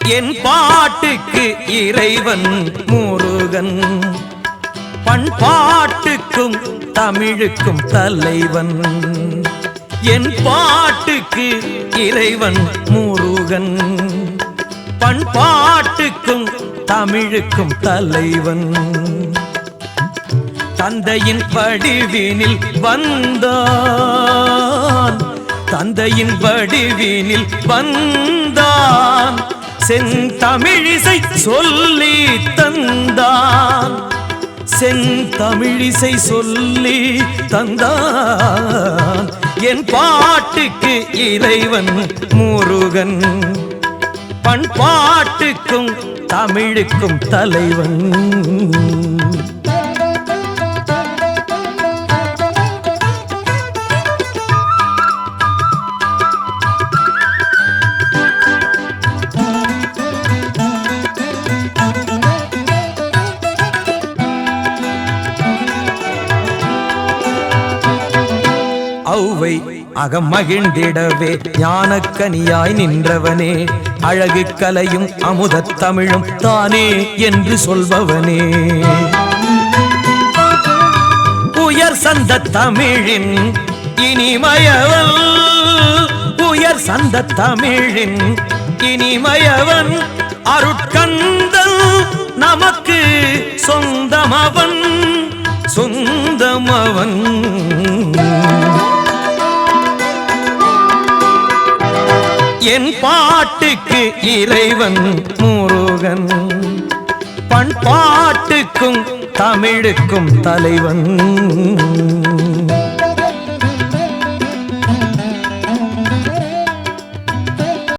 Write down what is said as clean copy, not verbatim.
என் பாட்டுக்கு இறைவன் முருகன் பண்பாட்டுக்கும் தமிழுக்கும் தலைவன் என் பாட்டுக்கு இறைவன் முருகன் பண்பாட்டுக்கும் தமிழுக்கும் தலைவன் தந்தையின் வடிவினில் வந்தான் தந்தையின் வடிவினில் வந்தான் செந்தமிழிசை சொல்லி தந்தான் செந்தமிழிசை சொல்லி தந்தான் என் பாட்டுக்கு இறைவன் முருகன் பண்பாட்டுக்கும் தமிழுக்கும் தலைவன் ஔவை அகமகிழ்ந்திடவே ஞானக்கனியாய் நின்றவனே அழகு கலையும் அமுதத் தமிழும் தானே என்று சொல்பவனே உயர் சந்த தமிழின் இனிமயவன் உயர் சந்த தமிழின் இனிமயவன் அருட்கந்தன் நமக்கு சொந்தமவன் சொந்தமவன் என் பாட்டுக்கு இறைவன் முருகன் பண்பாட்டுக்கும் தமிழுக்கும் தலைவன்